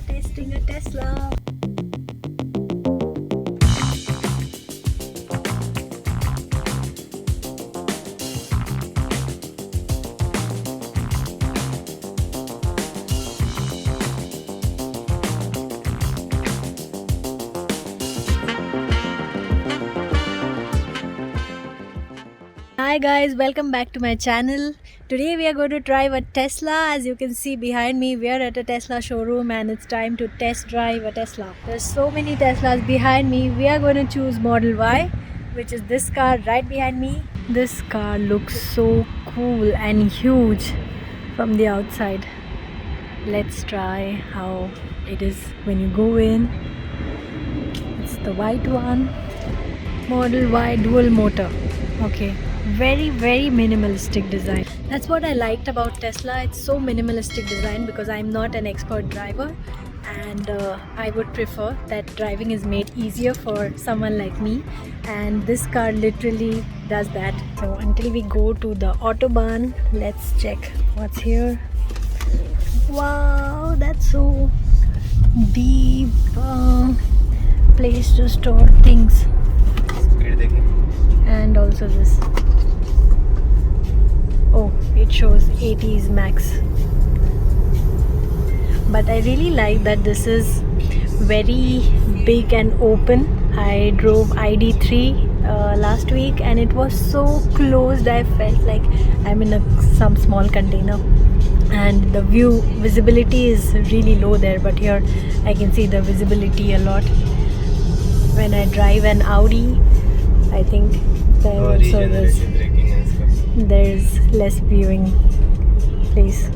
are testing a Tesla. Hi guys, welcome back to my channel. Today we are going to drive a Tesla. As you can see behind me, we are at a Tesla showroom and it's time to test drive a Tesla. There's so many Teslas behind me. We are going to choose Model Y, which is this car right behind me. This car looks so cool and huge from the outside. Let's try how it is when you go in. It's the white one. Model Y dual motor. Okay, very minimalistic design. That's what I liked about Tesla. It's so minimalistic design because I'm not an expert driver, and I would prefer that driving is made easier for someone like me, and this car literally does that. So until we go to the Autobahn, let's check what's here. Wow, that's so deep place to store things. And also this. Oh, it shows 80s max. But I really like that this is very big and open. I drove ID3 last week and it was so closed. I felt like I'm in some small container. And the visibility is really low there, but here I can see the visibility a lot. When I drive an Audi, I think there's less viewing place.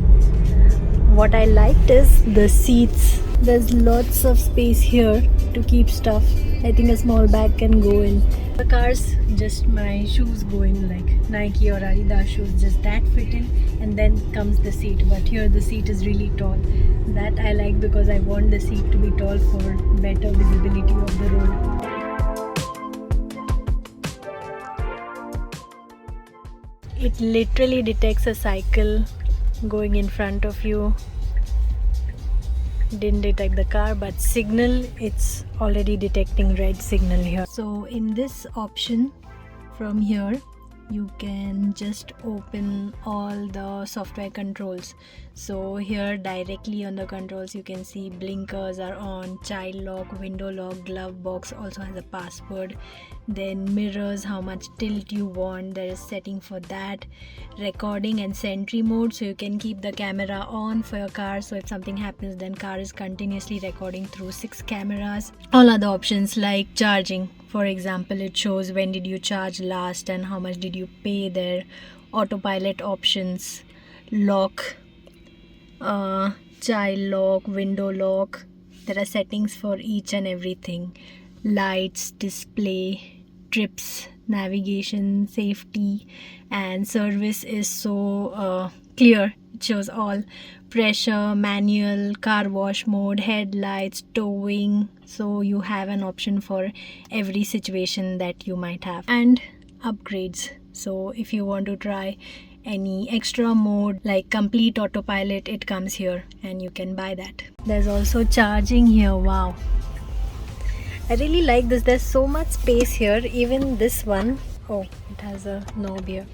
What I liked is the seats. There's lots of space here to keep stuff. I think a small bag can go in. The car's just my shoes go in, like Nike or Adidas shoes, just that fit in, and then comes the seat. But here the seat is really tall. That I like because I want the seat to be tall for better visibility of the road. It literally detects a cycle going in front of you. Didn't detect the car, but signal, it's already detecting red signal here. So in this option from here, you can just open all the software controls. So here directly on the controls you can see blinkers are on, child lock, window lock, glove box also has a password, then mirrors, how much tilt you want, there is setting for that, recording and sentry mode, so you can keep the camera on for your car, so if something happens then car is continuously recording through 6 cameras. All other options like charging, for example, it shows when did you charge last and how much did you pay there. Autopilot options, lock, child lock, window lock. There are settings for each and everything. Lights, display, trips, navigation, safety, and service is so clear. It shows all. Pressure, manual, car wash mode, headlights, towing, so you have an option for every situation that you might have. And upgrades, so if you want to try any extra mode like complete autopilot, it comes here and you can buy that. There's also charging here. Wow, I really like this. There's so much space here. Even this one, oh, it has a knob here.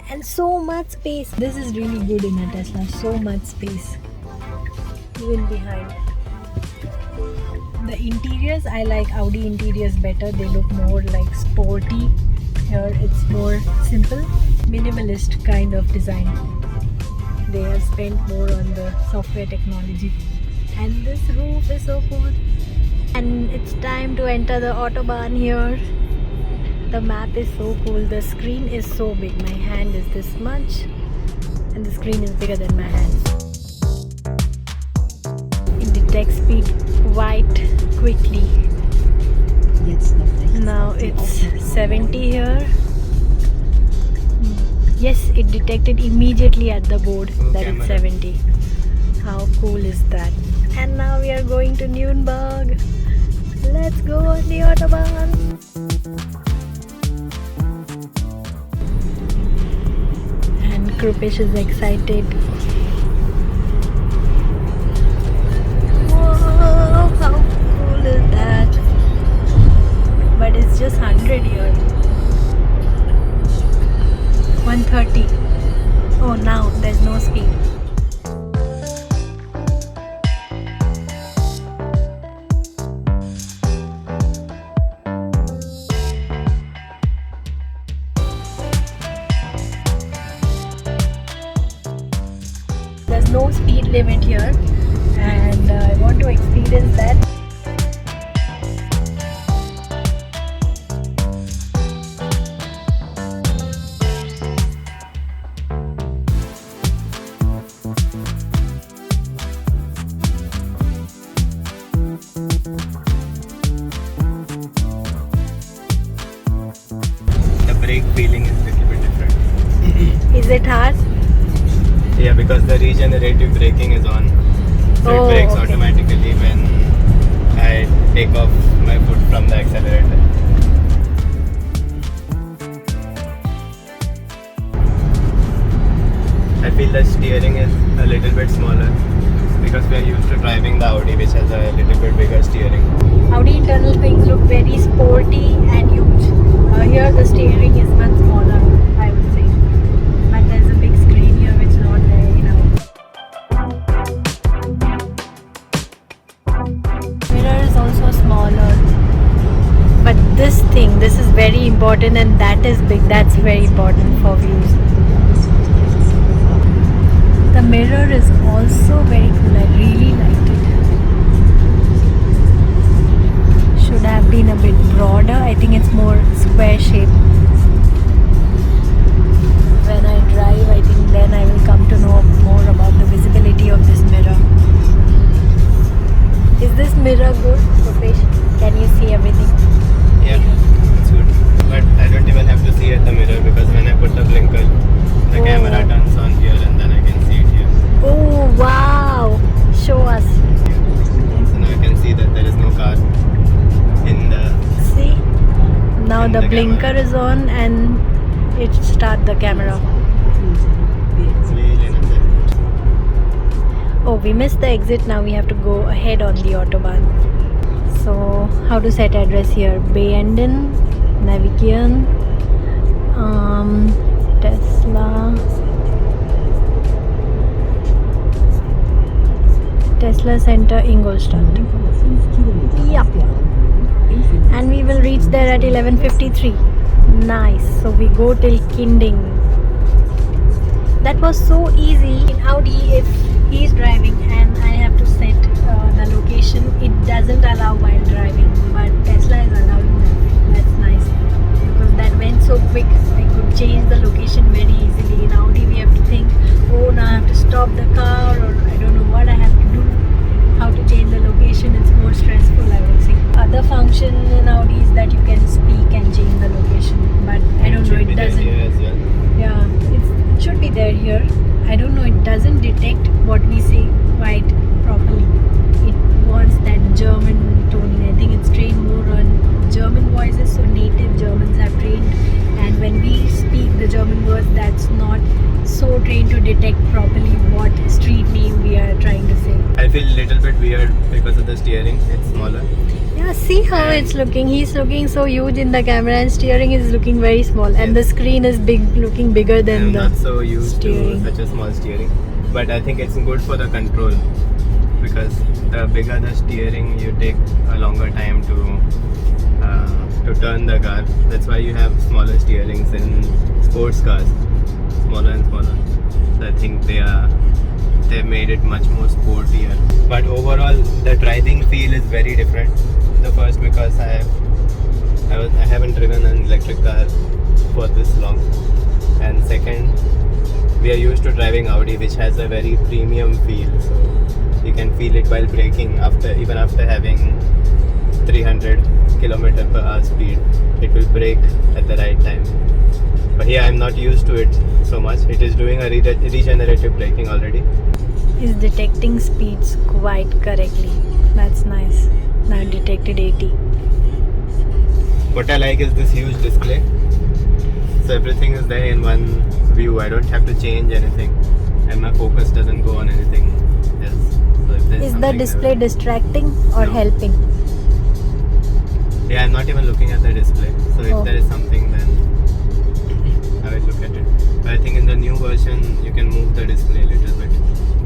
And so much space. This is really good in a Tesla. So much space. Even behind. The interiors, I like Audi interiors better. They look more like sporty. Here it's more simple, minimalist kind of design. They have spent more on the software technology. And this roof is so cool. And it's time to enter the Autobahn here. The map is so cool. The screen is so big. My hand is this much and the screen is bigger than my hand. It detects speed quite quickly. Now it's 70 here. Yes, it detected immediately at the board that it's 70. How cool is that? And now we are going to Nuremberg. Let's go on the Autobahn. And Krupesh is excited. Whoa. here, and I want to experience that. Brake feeling is a little bit different. Is it hard? Yeah, because the regenerative braking is on. So it brakes okay. automatically when I take off my foot from the accelerator. I feel the steering is a little bit smaller because we are used to driving the Audi, which has a little bit bigger steering. Audi internal things look very sporty and huge. Here the steering is much smaller, I would say. But there's a big screen here which is not there in Audi. Mirror is also smaller. But this is very important, and that is big. That's very important for views. The mirror is also very cool. I really liked it. Should have been a bit broader. I think it's more square shape. When I drive, I think then I will come to know more about the visibility of this mirror. Is this mirror good, Rupesh? Can you see everything? Yeah, it's good. But I don't even have to see at the mirror because when I put the blinker, the camera turns on here and then I can see it here. Oh wow! Show us. So now I can see that there is no car in the... See? Now in the blinker camera. is on and it start the camera. Oh, we missed the exit. Now we have to go ahead on the autobahn. So, how to set address here? Beenden, Navigieren, Tesla Center, Ingolstadt. Yup. And we will reach there at 11:53. Nice. So we go till Kinding. That was so easy. In Audi, if he's driving and I have to set the location, it doesn't allow while driving, but Tesla is allowing that. That's nice because that went so quick. I could change the location very easily. In Audi, we have to think, oh, now I have to stop the car, or I don't know what I have to do, how to change the location. It's more stressful, I would say. Other function in Audi is that you can speak and change the location, but I don't know, it doesn't. Yeah, it should be there here. I don't know, it doesn't detect what we say quite properly. It wants that German tone. I think it's trained more on German voices, so native Germans have trained, and when we speak the German words, that's not so trained to detect properly what street name we are trying to say. I feel a little bit weird because of the steering. It's smaller. Yeah, see how it's looking. He's looking so huge in the camera, and steering is looking very small, and the screen is looking bigger than I'm the not so used steering. to such a small steering, but I think it's good for the control because the bigger the steering, you take a longer time to turn the car. That's why you have smaller steerings in sports cars, smaller and smaller. So I think they've made it much more sportier. But overall, the driving feel is very different. The first, because I haven't driven an electric car for this long, and second, we are used to driving Audi, which has a very premium feel, so you can feel it while braking. Even after having 300 km/h speed, it will brake at the right time. But here I'm not used to it so much. It is doing a regenerative braking already. Is detecting speeds quite correctly. That's nice. Now detected 80. What I like is this huge display. So everything is there in one view. I don't have to change anything, and my focus doesn't go on anything else. So if there's Is the something display distracting or No. helping? Yeah, I'm not even looking at the display. So if there is something, then I will look at it. But I think in the new version, you can move the display a little bit,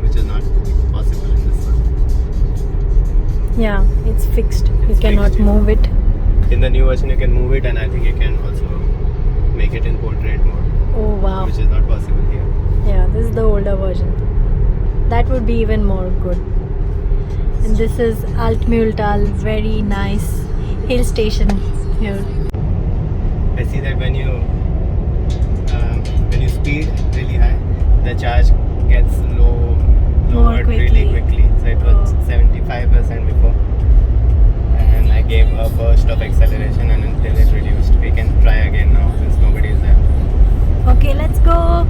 which is not possible in this one. Yeah, it's fixed. You cannot fixed, yeah. move it. In the new version, you can move it, and I think you can also make it in portrait mode, Oh wow. which is not possible here. Yeah, this is the older version. that would be even more good. And this is Altmühltal, very nice hill station here. I see that when you speed really high, the charge gets lowered really quickly. So it was 75% before, and I gave a burst of acceleration and until it reduced. We can try again now since nobody is there. Okay, let's go.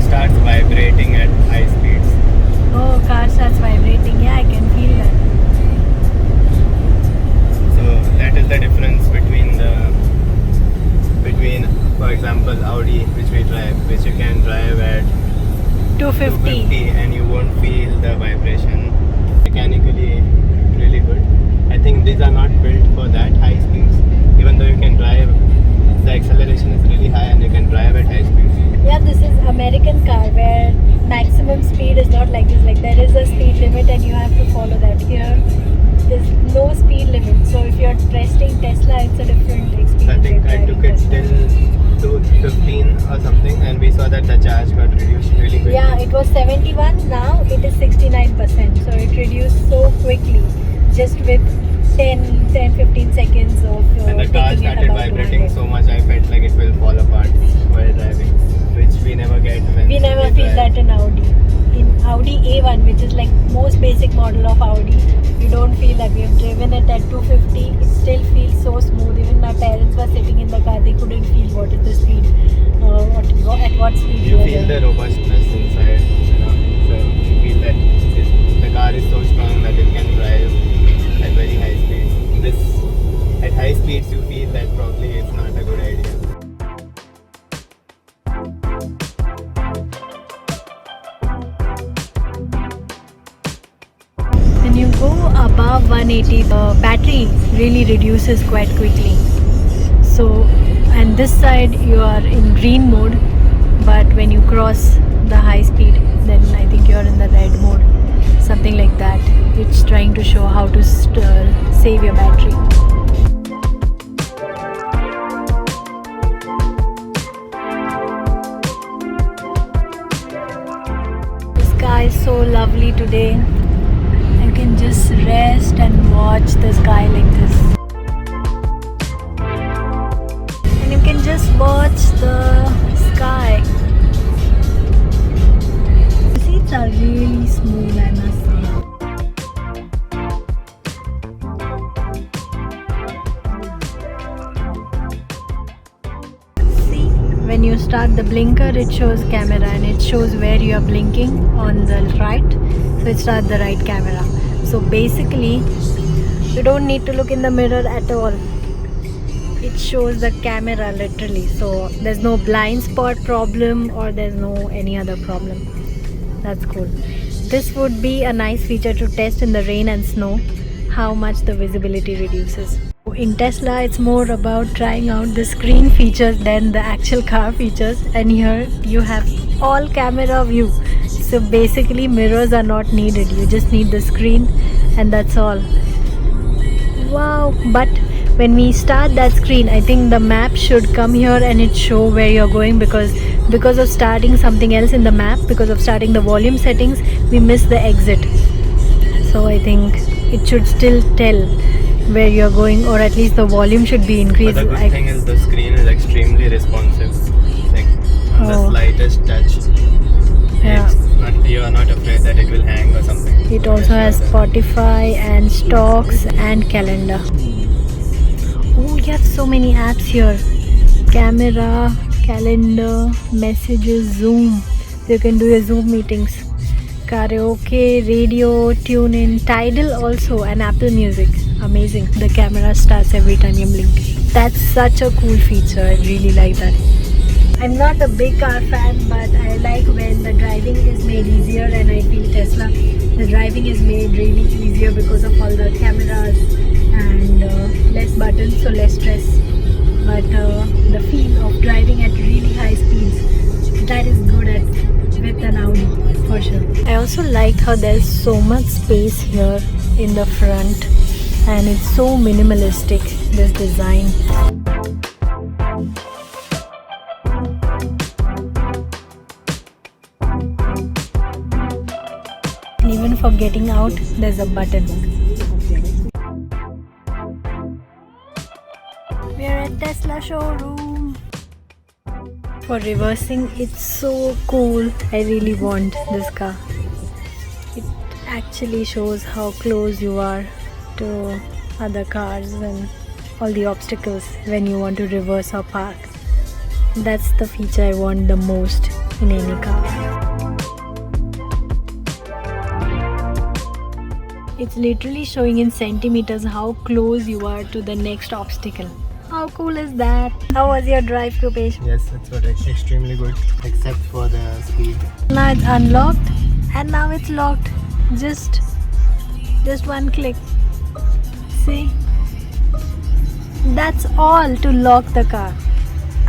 Starts vibrating at high speeds. Oh, car starts vibrating. Yeah, I can feel that. So that is the difference between for example, Audi, which we drive, which you can drive at 250 and you won't feel the vibration. Mechanically really good. I think these are not built for that high speeds, even though you can drive, the acceleration is really high and you can drive at high speeds. Yeah, this is American car where maximum speed is not like this. Like there is a speed limit and you have to follow that. Here, there's no speed limit. So if you're testing Tesla, it's a different experience. I think I took it till 15 or something, and we saw that the charge got reduced really quickly. Yeah, it was 71. Now it is 69%. So it reduced so quickly, just with 10-15 seconds of and the car started vibrating so much, I felt like it will fall apart while driving, which we never get when we never feel that in Audi. In Audi A1, which is like most basic model of Audi, you don't feel that. We have driven it at 250. It still feels so smooth. Even my parents were sitting in the car, they couldn't feel what is the speed, at what speed you feel the robustness inside, so you feel that the car is so strong that it can drive at very high speeds. At high speeds you feel that probably it's not a good idea. When you go above 180, the battery really reduces quite quickly. So, and this side you are in green mode, but when you cross the high speed, then I think you're in the red mode, something like that. It's trying to show how to save your battery. The sky is so lovely today. You can just rest and watch the sky like this. And you can just watch the sky. The seats are really smooth, I must say. See, when you start the blinker, it shows camera and it shows where you are blinking on the right. So it starts the right camera. So basically, you don't need to look in the mirror at all. It shows the camera literally. So there's no blind spot problem or there's no any other problem. That's cool. This would be a nice feature to test in the rain and snow, how much the visibility reduces. In Tesla, it's more about trying out the screen features than the actual car features. And here you have all camera view. So basically mirrors are not needed. You just need the screen and that's all. Wow. But when we start that screen, I think the map should come here and it show where you're going, because of starting something else in the map, because of starting the volume settings, we miss the exit. So I think it should still tell where you're going, or at least the volume should be increased. But the good thing is the screen is extremely responsive. Like on the slightest touch, you are not afraid that it will hang or something. It also has Spotify and stocks and calendar. Oh, you have so many apps here. Camera, calendar, messages, Zoom. So you can do your Zoom meetings. Karaoke, radio, tune in, Tidal also, and Apple Music. Amazing. The camera starts every time you blink. That's such a cool feature. I really like that. I'm not a big car fan, but I like when the driving is made easier, and I feel Tesla, the driving is made really easier because of all the cameras and less buttons, so less stress. But the feel of driving at really high speeds, that is good with an Audi for sure. I also like liked how there's so much space here in the front, and it's so minimalistic, this design. And even for getting out, there's a button. We're at Tesla showroom. For reversing, it's so cool. I really want this car. It actually shows how close you are to other cars and all the obstacles when you want to reverse or park. That's the feature I want the most in any car. It's literally showing in centimeters how close you are to the next obstacle. How cool is that? How was your drive, Rupesh? Yes, it's what extremely good, except for the speed. Now it's unlocked and now it's locked. Just one click. See? That's all to lock the car.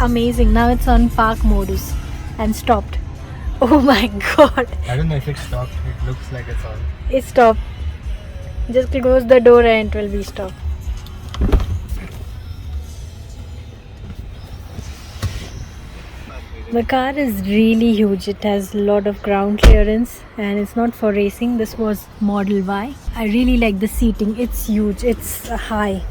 Amazing. Now it's on park modus and stopped. Oh my god. I don't know if it stopped. It looks like it's on. It stopped. Just close the door and it will be stopped. The car is really huge. It has a lot of ground clearance and it's not for racing. This was Model Y. I really like the seating. It's huge. It's high.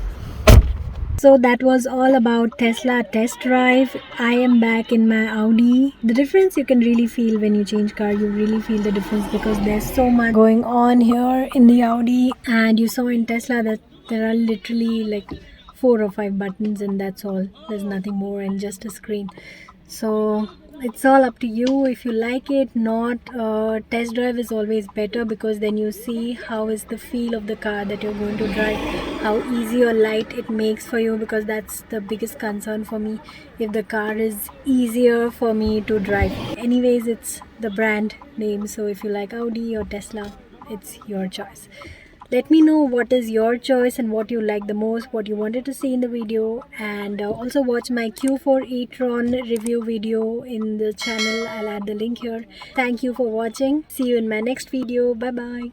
So that was all about Tesla test drive. I am back in my Audi. The difference you can really feel when you change car. You really feel the difference because there's so much going on here in the Audi. And you saw in Tesla that there are literally like 4 or 5 buttons and that's all. There's nothing more and just a screen. So it's all up to you if you like it. Not test drive is always better because then you see how is the feel of the car that you're going to drive, how easy or light it makes for you, because that's the biggest concern for me, if the car is easier for me to drive. Anyways, it's the brand name, so if you like Audi or Tesla, it's your choice. Let me know what is your choice and what you like the most, what you wanted to see in the video, and also watch my Q4 e-tron review video in the channel. I'll add the link here. Thank you for watching. See you in my next video. Bye bye.